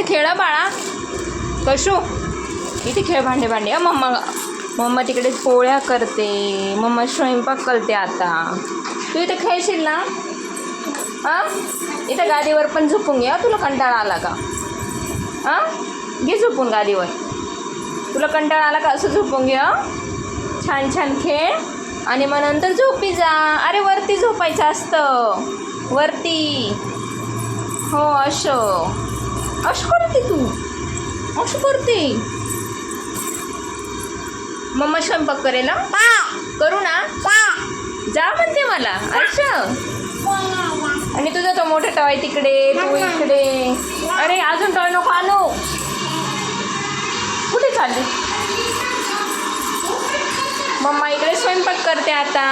खेळ बाळा. कशू इथे खेळ, भांडे भांडे. मम्मा मम्मा तिकडे पोळ्या करते, मम्मा स्वयंपाक करते. आता तू इथे खेळशील ना? हां, इथं गादीवर पण झोपून घे. तुला कंटाळा आला का? हां, घे झोपून गादीवर. तुला कंटाळा आला का? असं झोपून घे. छान छान खेळ आणि मग नंतर झोपी जा. अरे वरती झोपायचं असतं, वरती. हो, असं असं करते तू, असं करते. मम्मा स्वयंपाक करेल ना? करू ना? जा म्हणते मला. असं. आणि तुझा तो मोठा टॉय तिकडे, तू इकडे. अरे अजून टॉय नको आणू. कुठे चालली? मम्मा इकडे स्वयंपाक करते आता.